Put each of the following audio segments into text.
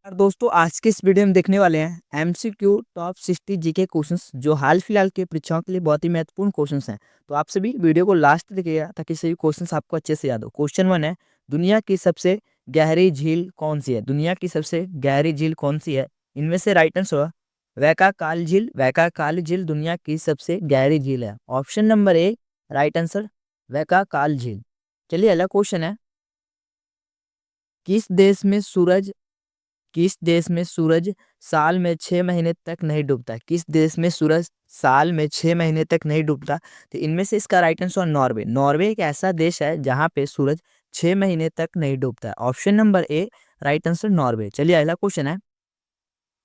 और दोस्तों आज के इस वीडियो में देखने वाले हैं एमसीक्यू टॉप 60 जीके क्वेश्चंस जो हाल फिलहाल के परीक्षाओं के लिए बहुत ही महत्वपूर्ण क्वेश्चंस हैं। तो आप सभी वीडियो को लास्ट तक देखिएगा ताकि सभी क्वेश्चंस आपको अच्छे से याद हो। क्वेश्चन 1 है, दुनिया की सबसे गहरी झील कौन सी है? दुनिया की सबसे गहरी झील कौन सी है? इनमें से राइट आंसर होगा वैकाकाल झील। वैकाकाल झील दुनिया की सबसे गहरी झील है। Option number A right answer Baikal झील। चलिए अगला क्वेश्चन है, किस देश में सूरज किस देश में सूरज साल में 6 महीने तक नहीं डूबता? किस देश में सूरज साल में 6 महीने तक नहीं डूबता? तो इनमें से इसका राइट आंसर नॉर्वे। नॉर्वे एक ऐसा देश है जहां पे सूरज 6 महीने तक नहीं डूबता है। Option number A right answer Norway. चलिए अगला क्वेश्चन है,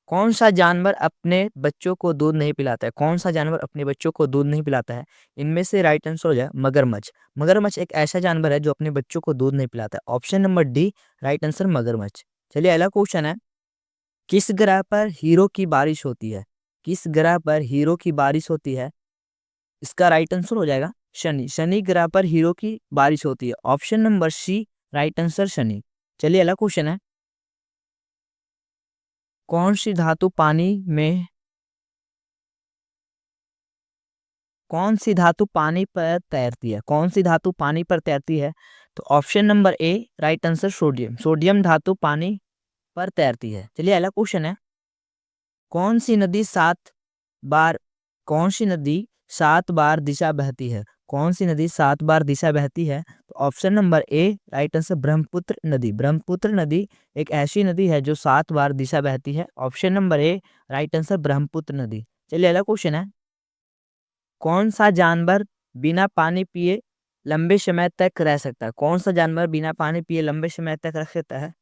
कौन सा जानवर अपने बच्चों को दूध नहीं पिलाता है? कौन सा जानवर अपने बच्चों को दूध नहीं पिलाता है? इनमें से राइट आंसर हो जाए मगरमच्छ। मगरमच्छ एक ऐसा जानवर है जो अपने बच्चों को दूध नहीं पिलाता है। Option number D right answer मगरमच्छ। चलिए अगला क्वेश्चन है, किस ग्रह पर हीरो की बारिश होती है? किस ग्रह पर हीरो की बारिश होती है? इसका राइट आंसर हो जाएगा शनि। शनि ग्रह पर हीरो की बारिश होती है। Option number C right answer Shani. चलिए अगला क्वेश्चन है, कौन सी धातु पानी में कौन सी धातु पानी पर तैरती है? कौन सी धातु पानी पर तैरती है? तो option number A right answer sodium. Sodium धातु पानी पर तैरती है। चलिए अगला क्वेश्चन है, कौन सी नदी बार कौन सी नदी 7 बार दिशा बहती है? कौन सी नदी 7 बार दिशा बहती है? तो option number A right answer Brahmaputra नदी। ब्रह्मपुत्र नदी एक ऐसी नदी है जो 7 बार दिशा बहती है। Option number A right answer Brahmaputra नदी। चलिए अगला क्वेश्चन है, कौन सा जानवर बिना पानी पिए लंबे समय तक रह सकता है? कौन सा जानवर बिना पानी पिए लंबे समय तक रह सकता है?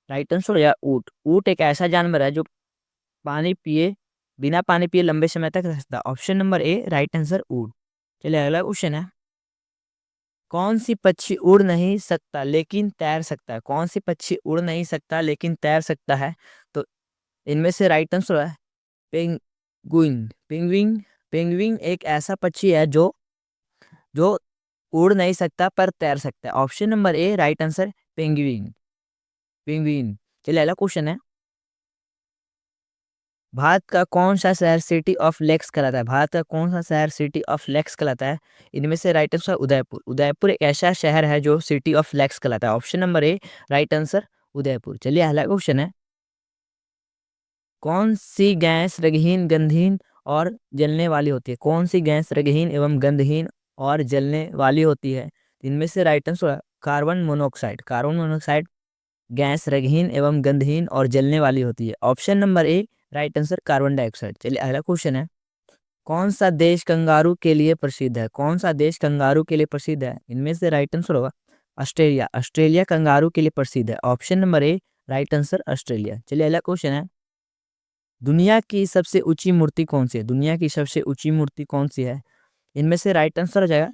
राइट आंसर या ऊँट। ऊँट एक ऐसा जानवर है जो पानी पिए बिना पानी पिए लंबे समय तक रह सकता है। Option number A right answer ऊँट। चलिए अगला क्वेश्चन है, कौन सी पक्षी उड़ नहीं सकता लेकिन तैर सकता है? कौन सी पक्षी उड़ नहीं सकता लेकिन तैर सकता है? तो इनमें से राइट आंसर है पेंगुइन। पेंगुइन पेंगुइन एक ऐसा पक्षी है जो जो उड़ नहीं सकता पर तैर सकता है। Option number A right answer penguin. Penguin. चलिए अगला क्वेश्चन है, भारत का कौन सा शहर सिटी ऑफ लेक्स कहलाता है? भारत का कौन सा शहर सिटी ऑफ लेक्स कहलाता है? इनमें से राइट आंसर उदयपुर। उदयपुर एक ऐसा शहर है जो सिटी ऑफ लेक्स कहलाता है। Option number A right answer Udaipur. चलिए अगला क्वेश्चन है, कौन सी गैस रंगहीन गंधहीन और जलने वाली होती है? कौन सी गैस रंगहीन एवं गंधहीन और जलने वाली होती है? इनमें से राइट आंसर है carbon monoxide. Carbon monoxide gas रंगहीन एवं गंधहीन और जलने वाली होती है। Option number A right answer carbon dioxide. चलिए अगला क्वेश्चन है, कौन सा देश कंगारू के लिए प्रसिद्ध है? कौन सा देश कंगारू के लिए प्रसिद्ध है? इनमें से राइट आंसर होगा ऑस्ट्रेलिया। ऑस्ट्रेलिया कंगारू के लिए प्रसिद्ध है। Option number A right answer Australia. चलिए अगला क्वेश्चन है, दुनिया की सबसे ऊंची मूर्ति कौन सी है? दुनिया की सबसे ऊंची मूर्ति कौन सी है? इनमें से राइट आंसर हो जाएगा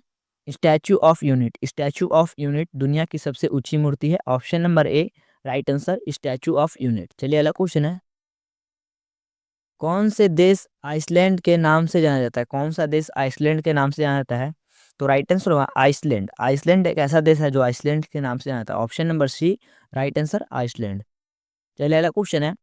statue of unit. Statue of unit दुनिया की सबसे ऊंची मूर्ति है। Option number A right answer statue of unit. चलिए अगला क्वेश्चन है, कौन से देश आइसलैंड के नाम से जाना जाता है? कौन सा देश आइसलैंड के नाम से जाना जाता है? तो राइट आंसर होगा आइसलैंड। आइसलैंड एक ऐसा देश है जो आइसलैंड के नाम से जाना जाता है। Option number C right answer Iceland. चलिए अगला क्वेश्चन है,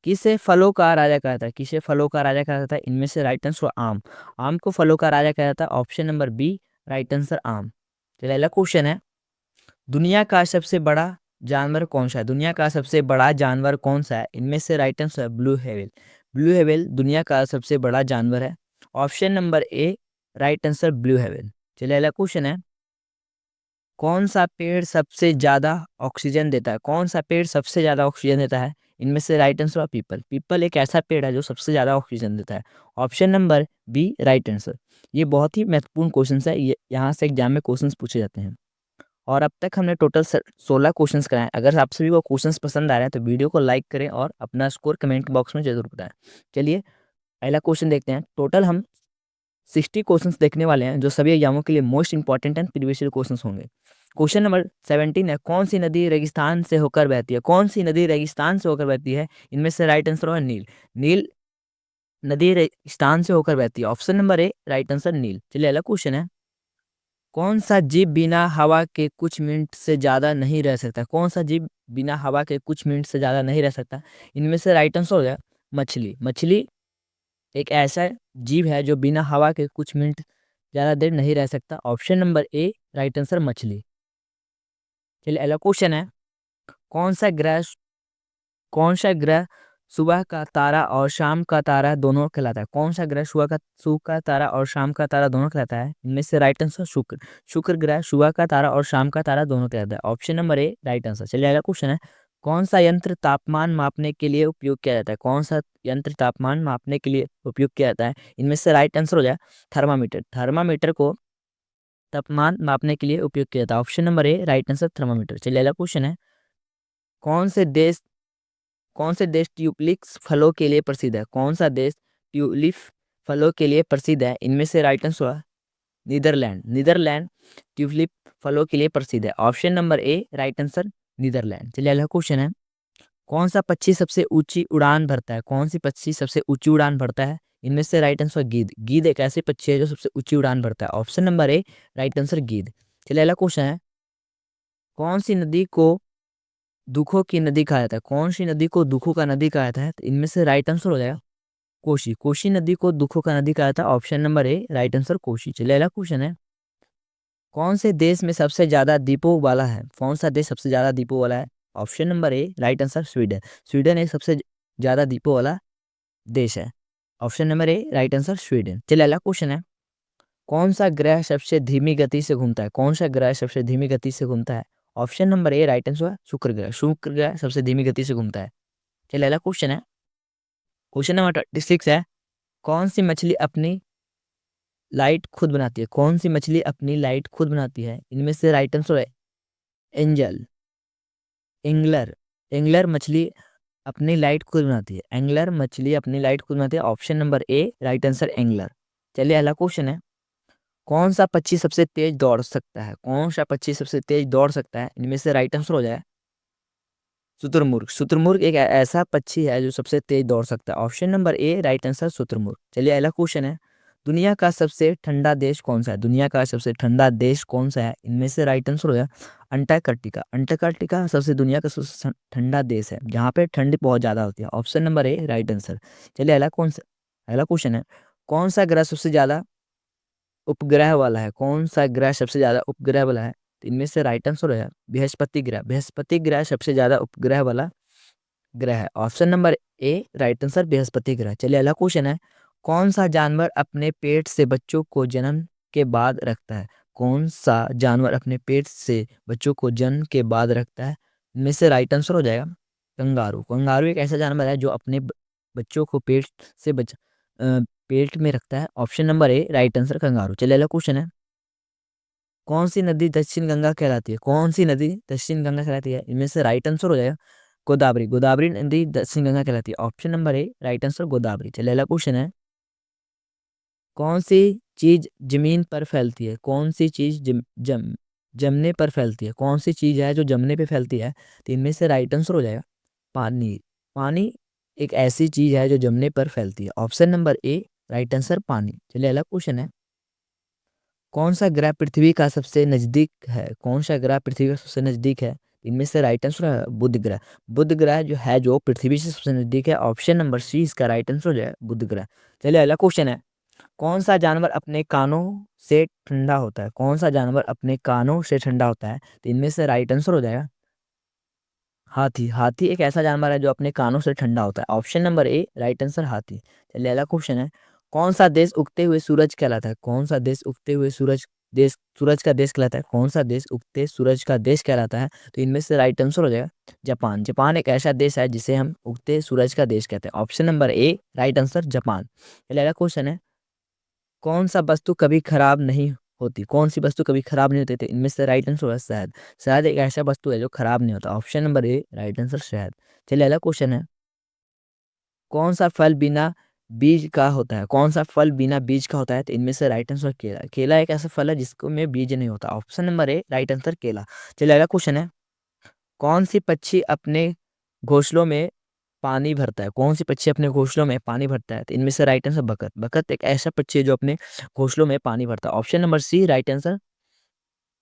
किसे फलों का राजा कहा जाता है? किसे फलों का राजा कहा जाता है? इनमें से राइट आंसर आम। आम को फलों का राजा कहा जाता है। Option number B right answer आम। चलिए अगला क्वेश्चन है, दुनिया का सबसे बड़ा जानवर कौन सा है? दुनिया का सबसे बड़ा जानवर कौन सा है? इनमें से राइट आंसर है ब्लू हेवेल। ब्लू हेवेल दुनिया का सबसे बड़ा जानवर है। Option number A right answer blue Havells. चलिए अगला क्वेश्चन है, कौन सा पेड़ सबसे ज्यादा ऑक्सीजन देता है? कौन सा पेड़ सबसे ज्यादा ऑक्सीजन देता है? इनमें से राइट आंसर है पीपल। पीपल एक ऐसा पेड़ है जो सबसे ज्यादा ऑक्सीजन देता है। Option number B right answer. ये बहुत ही महत्वपूर्ण क्वेश्चन है, ये यहाँ से एग्जाम में क्वेश्चन पूछे जाते हैं। और अब तक हमने टोटल 16 क्वेश्चंस कराए। अगर आप सभी को क्वेश्चंस पसंद आ रहे हैं तो वीडियो को लाइक करें और अपना स्कोर कमेंट बॉक्स में जरूर बताएं। चलिए पहला क्वेश्चन देखते हैं। टोटल हम 60 क्वेश्चंस देखने वाले हैं जो सभी एग्जामों के लिए most important and previous year questions होंगे। क्वेश्चन नंबर 17 है, कौन सी नदी रेगिस्तान से होकर बहती है? कौन सी नदी रेगिस्तान से होकर बहती है? इनमें से राइट आंसर होगा नील। नील नदी रेगिस्तान से होकर बहती है। Option number A right answer Nile. चलिए अगला क्वेश्चन है, कौन सा जीव बिना हवा के कुछ मिनट से ज़्यादा नहीं रह सकता? कौन सा जीव बिना हवा के कुछ मिनट से ज़्यादा नहीं रह सकता? इनमें से राइट आंसर हो गया मछली। मछली एक ऐसा जीव है जो बिना हवा के कुछ मिनट ज़्यादा देर नहीं रह सकता। Option number A right answer मछली। चलिए अगला क्वेश्चन है, कौन सा ग्रह कौन सा ग्रह सुबह का तारा और शाम का तारा दोनों कहलाता है? कौन सा ग्रह सुबह का तारा और शाम का तारा दोनों कहलाता है? इनमें से राइट आंसर शुक्र। शुक्र ग्रह सुबह का तारा और शाम का तारा दोनों कहलाता है। Option number A right answer. चलिए अगला क्वेश्चन है, कौन सा यंत्र तापमान मापने के लिए उपयोग किया जाता है? कौन सा यंत्र तापमान मापने के लिए उपयोग किया जाता है? इनमें से राइट आंसर हो जाए थर्मामीटर। थर्मामीटर को तापमान मापने के लिए उपयोग किया जाता है। Option number A right answer thermometer. चलिए अगला क्वेश्चन है, कौन से देश कौन से देश ट्यूलिप फलों के लिए प्रसिद्ध है? कौन सा देश ट्यूलिप फलों के लिए प्रसिद्ध है? इनमें से राइट आंसर हुआ नीदरलैंड। नीदरलैंड ट्यूलिप फलों के लिए प्रसिद्ध है। Option number A right answer Netherland. चलिए अगला क्वेश्चन है, कौन सा पक्षी सबसे ऊंची उड़ान भरता है? कौन सी पक्षी सबसे ऊंची उड़ान भरता है? इनमें से राइट आंसर गीद। गीद एक ऐसे पक्षी है जो सबसे ऊंची उड़ान भरता है। Option number A right answer गीद। चलिए अगला क्वेश्चन है, कौन सी नदी को दुखों की नदी कहा जाता है? कौन सी नदी को दुखों का नदी कहा जाता है? तो इनमें से राइट आंसर हो जाएगा कोशी। कोशी नदी को दुखों का नदी कहा जाता है। Option number A right answer Kosi. चलिए अगला क्वेश्चन है, कौन से देश में सबसे ज्यादा द्वीपों वाला है? कौन सा देश सबसे ज्यादा द्वीपों वाला है? Option number A right answer Sweden. Sweden एक सबसे ज्यादा द्वीपों वाला देश है। Option number A right answer Sweden. चलिए अगला क्वेश्चन है, कौन सा ग्रह सबसे धीमी गति से घूमता है? कौन सा ग्रह सबसे धीमी गति से घूमता है? Option number A right answer शुक्र ग्रह। शुक्र ग्रह सबसे धीमी गति से घूमता है। चलिए अगला क्वेश्चन है, क्वेश्चन नंबर 26 है, कौन सी मछली अपनी लाइट खुद बनाती है? कौन सी मछली अपनी लाइट खुद बनाती है? इनमें से राइट आंसर है एंजल। एंगलर। एंगलर मछली अपनी लाइट खुद बनाती है। एंगलर मछली अपनी लाइट खुद बनाती है। Option number A right answer angler. चलिए अगला क्वेश्चन है, कौन सा पक्षी सबसे तेज दौड़ सकता है? कौन सा पक्षी सबसे तेज दौड़ सकता है? इनमें से राइट आंसर हो जाए शुतुरमुर्ग। शुतुरमुर्ग एक ऐसा पक्षी है जो सबसे तेज दौड़ सकता है। Option number A right answer शुतुरमुर्ग। चलिए अगला क्वेश्चन है, दुनिया का सबसे ठंडा देश कौन सा है? दुनिया का सबसे ठंडा देश कौन सा है? इनमें से राइट आंसर हो जाए अंटार्कटिका। अंटार्कटिका सबसे दुनिया का सबसे ठंडा देश है जहाँ पे ठंड बहुत ज्यादा होती है। Option number A right answer. चलिए अगला क्वेश्चन है, कौन सा ग्रह सबसे ज्यादा उपग्रह वाला है? कौन सा ग्रह सबसे ज्यादा उपग्रह वाला है? तो इनमें से राइट आंसर है बृहस्पति ग्रह। बृहस्पति ग्रह सबसे ज्यादा उपग्रह वाला ग्रह है। Option number A right answer Brihaspati ग्रह। चलिए अगला क्वेश्चन है, कौन सा जानवर अपने पेट से बच्चों को जन्म के बाद रखता है? कौन सा जानवर अपने पेट से बच्चों को जन्म के बाद रखता है? इनमें से राइट आंसर हो जाएगा कंगारू। कंगारू एक ऐसा जानवर है जो अपने बच्चों को पेट में रखता है। Option number A right answer kangaroo. चलिए अगला क्वेश्चन है, कौन सी नदी दक्षिण गंगा कहलाती है? कौन सी नदी दक्षिण गंगा कहलाती है? इनमें से राइट आंसर हो जाएगा गोदावरी। गोदावरी नदी दक्षिण गंगा कहलाती है। Option number A right answer Godavari. चलिए अगला क्वेश्चन है, कौन सी चीज जमीन पर फैलती है? कौन सी चीज जमने पर फैलती है? कौन सी चीज है जो जमने पे फैलती है? तो इनमें से राइट आंसर हो जाएगा पानी। पानी एक ऐसी चीज है जो जमने पर फैलती है। Option number A right answer पानी। चलिए अगला क्वेश्चन है, कौन सा ग्रह पृथ्वी का सबसे नजदीक है? कौन सा ग्रह पृथ्वी का सबसे नजदीक है? इनमें से राइट आंसर है बुध ग्रह। बुध ग्रह जो पृथ्वी से सबसे नजदीक है। ऑप्शन नंबर सी इसका राइट आंसर हो जाए बुध ग्रह। चलिए अगला क्वेश्चन है, कौन सा जानवर अपने कानों से ठंडा होता है? कौन सा जानवर अपने कानों से ठंडा होता है? तो इनमें से राइट आंसर हो जाएगा हाथी। हाथी एक ऐसा जानवर है जो अपने कानों से ठंडा होता है। Option number A right answer हाथी। चलिए अगला क्वेश्चन है, कौन सा देश उगते हुए सूरज कहलाता है? कौन सा देश उगते हुए सूरज का देश कहलाता है? कौन सा देश उगते सूरज का देश कहलाता है? तो इनमें से राइट आंसर हो जाएगा जापान। जापान एक ऐसा देश है जिसे हम उगते सूरज का देश कहते हैं। Option number A right answer Japan. चलिए अगला क्वेश्चन है, कौन सा वस्तु कभी खराब नहीं होती? कौन सी वस्तु कभी खराब नहीं होती थी? इनमें से राइट आंसर होगा शहद। शहद एक ऐसा वस्तु है जो खराब नहीं होता। Option number A right answer शहद। चलिए अगला क्वेश्चन है, कौन सा फल बिना बीज का होता है? कौन सा फल बिना बीज का होता है? तो इनमें से राइट आंसर केला। केला एक ऐसा फल है जिसको में बीज नहीं होता। Option number A right answer केला। चलिए अगला क्वेश्चन है, कौन सी पक्षी अपने घोंसलों में पानी भरता है? कौन सी पक्षी अपने घोंसलों में पानी भरता है? तो इनमें से राइट आंसर बकत। बकत एक ऐसा पक्षी है जो अपने घोंसलों में पानी भरता है। Option number C right answer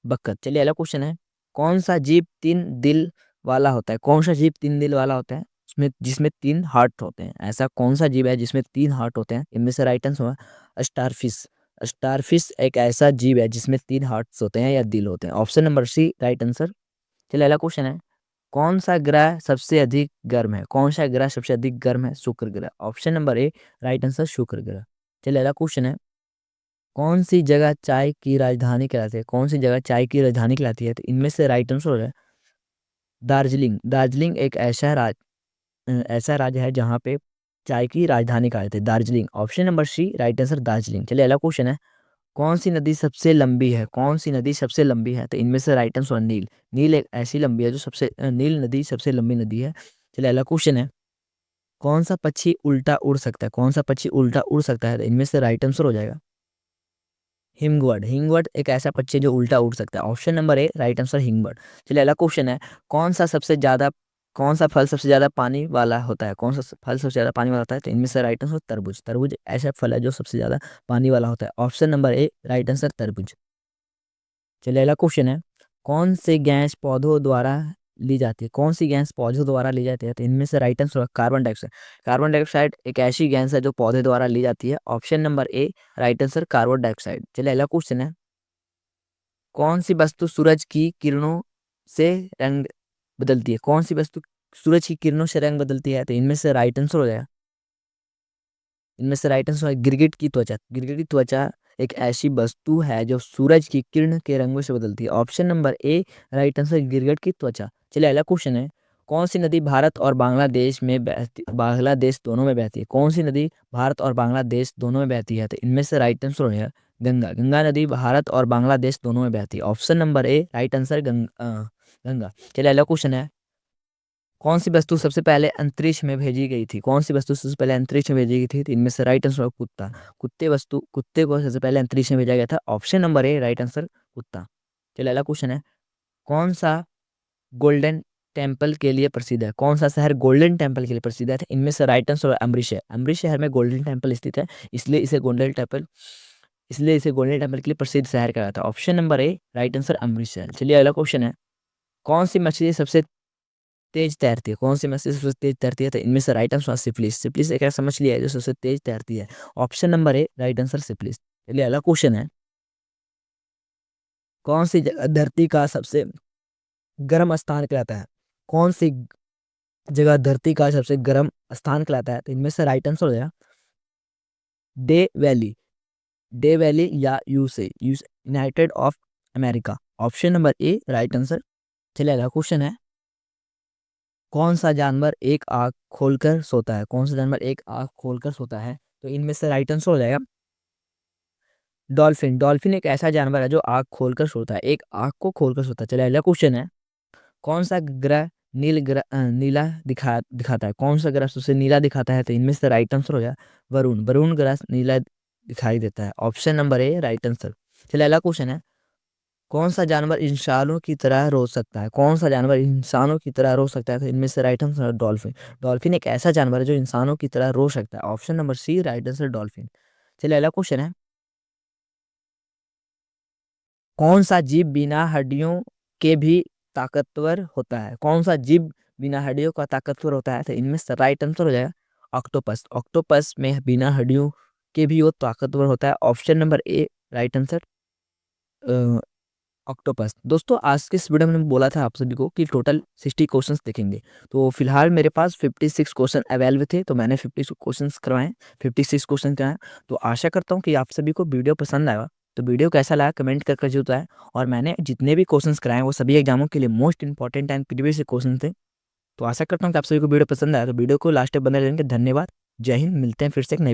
बतख। चलिए अगला क्वेश्चन है, कौन सा जीव 3 दिल वाला होता है? कौन सा जीव 3 दिल वाला होता है? उसमें जिसमें 3 हार्ट होते हैं, ऐसा कौन सा जीव है जिसमें 3 हार्ट होते हैं? इनमें से राइट आंसर होगा स्टारफिश। स्टारफिश एक ऐसा जीव है जिसमें 3 हार्ट्स होते हैं या दिल होते हैं। Option number C right answer. चलिए अगला क्वेश्चन है, कौन सा ग्रह सबसे अधिक गर्म है? कौन सा ग्रह सबसे अधिक गर्म है? शुक्र ग्रह। Option number A right answer शुक्र ग्रह। चलिए अगला क्वेश्चन है, कौन सी जगह चाय की राजधानी कहलाती है? कौन सी जगह चाय की राजधानी कहलाती है? तो इनमें से राइट आंसर है दार्जिलिंग। दार्जिलिंग एक ऐसा राज्य है जहाँ पे चाय की राजधानी कहा जाता है, Darjeeling. Option number C right answer Darjeeling. चलिए अगला क्वेश्चन है, कौन सी नदी सबसे लंबी है? कौन सी नदी सबसे लंबी है? तो इनमें से राइट आंसर है नील। नील एक ऐसी लंबी है जो नील नदी सबसे लंबी नदी है। चलिए अगला क्वेश्चन है, कौन सा पक्षी उल्टा उड़ सकता है? कौन सा पक्षी उल्टा उड़ सकता है? तो इनमें से राइट आंसर हो जाएगा हिंगबर्ड। हिंगबर्ड एक ऐसा पक्षी है जो उल्टा उड़ सकता है। Option number A right answer hummingbird. चलिए अगला क्वेश्चन है, कौन सा सबसे ज्यादा कौन सा फल सबसे ज्यादा पानी वाला होता है? कौन सा फल सबसे ज्यादा पानी वाला होता है? तो इनमें से राइट आंसर तरबूज। तरबूज ऐसा फल है जो सबसे ज्यादा पानी वाला होता है। Option number A right answer तरबूज। चलिए अगला क्वेश्चन है, कौन सी गैस पौधों द्वारा ली जाती है? कौन सी गैस पौधों द्वारा ली जाती है? तो इनमें से right answer carbon dioxide. Carbon dioxide एक ऐसी गैस है जो पौधे द्वारा ली जाती है। Option number A right answer carbon dioxide. चलिए अगला क्वेश्चन है, कौन सी वस्तु सूरज की किरणों से रंग बदलती है? कौन सी वस्तु सूरज की किरणों से रंग बदलती है? तो इनमें से राइट आंसर हो जाएगा इनमें से राइट आंसर है गिरगिट की त्वचा। गिरगिट की त्वचा एक ऐसी वस्तु है जो सूरज की किरण के रंगों से बदलती है। Option number A right answer गिरगिट की त्वचा। चलिए अगला क्वेश्चन है, कौन सी नदी भारत और बांग्लादेश दोनों में बहती है? कौन सी नदी भारत और बांग्लादेश दोनों में बहती है? तो इनमें से राइट आंसर हो जाएगा गंगा। गंगा नदी भारत और बांग्लादेश दोनों में बहती है। Option number A right answer Ganga. चलिए अगला क्वेश्चन है, कौन सी वस्तु सबसे पहले अंतरिक्ष में भेजी गई थी? कौन सी वस्तु सबसे पहले अंतरिक्ष में भेजी गई थी? तो इनमें से राइट आंसर कुत्ता। कुत्ते को सबसे पहले अंतरिक्ष में भेजा गया था। Option number A right answer कुत्ता। चलिए अगला क्वेश्चन है, कौन सा गोल्डन टेम्पल के लिए प्रसिद्ध है? कौन सा शहर गोल्डन टेम्पल के लिए प्रसिद्ध है? तो इनमें से राइट आंसर अमृतसर। अमृतसर शहर में गोल्डन टेम्पल स्थित है, इसलिए इसे गोल्डन टेम्पल के लिए प्रसिद्ध शहर कहा जाता है। Option number A right answer Amritsar. चलिए अगला क्वेश्चन है, कौन सी मछली सबसे तेज तैरती है? कौन सी मछली सबसे तेज तैरती है? तो इनमें से राइट आंसर सिफिलिस। सिफिलिस एक ऐसा मछली है जो सबसे तेज तैरती है। Option number A right answer syphilis. चलिए अगला क्वेश्चन है, कौन सी जगह धरती का सबसे गर्म स्थान कहलाता है? कौन सी जगह धरती का सबसे गर्म स्थान कहलाता है? तो इनमें से राइट आंसर हो जाएगा डे वैली। डे वैली या United of America. Option number A right answer. चलिए अगला क्वेश्चन है, कौन सा जानवर एक आँख खोलकर सोता है? कौन सा जानवर एक आँख खोलकर सोता है? तो इनमें से राइट आंसर हो जाएगा डॉल्फिन। डॉल्फिन एक ऐसा जानवर है जो आँख खोलकर सोता है, एक आँख को खोलकर सोता है। चलिए अगला क्वेश्चन है, कौन सा ग्रह नीला दिखाता है? कौन सा ग्रह सबसे नीला दिखाता है? तो इनमें से राइट आंसर हो जाएगा वरुण। वरुण ग्रह नीला दिखाई देता है। Option number A right answer. चलिए अगला क्वेश्चन है, कौन सा जानवर इंसानों की तरह रो सकता है? कौन सा जानवर इंसानों की तरह रो सकता है? तो इनमें से राइट आंसर डॉल्फिन। डॉल्फिन एक ऐसा जानवर है जो इंसानों की तरह रो सकता है। Option number C right answer dolphin. चलिए अगला क्वेश्चन है, कौन सा जीव बिना हड्डियों के भी ताकतवर होता है? कौन सा जीव बिना हड्डियों का ताकतवर होता है? तो इनमें से राइट आंसर हो जाएगा ऑक्टोपस। ऑक्टोपस में बिना हड्डियों के भी वो ताकतवर होता है। Option number A right answer octopus. दोस्तों आज के इस वीडियो में मैंने बोला था आप सभी को कि टोटल 60 क्वेश्चंस देखेंगे, तो फिलहाल मेरे पास 56 क्वेश्चन अवेलेबल थे, तो मैंने 56 क्वेश्चंस करवाए, 56 क्वेश्चन कराए। तो आशा करता हूँ कि आप सभी को वीडियो पसंद आएगा। तो वीडियो कैसा लगा कमेंट करके जरूर बताएं। और मैंने जितने भी क्वेश्चंस कराए वो सभी एग्जामों के लिए most important and previous question थे। तो आशा करता हूँ कि आप सभी को वीडियो पसंद आया। तो वीडियो को लास्ट तक बने रहने के धन्यवाद। जय हिंद। मिलते हैं फिर से एक नई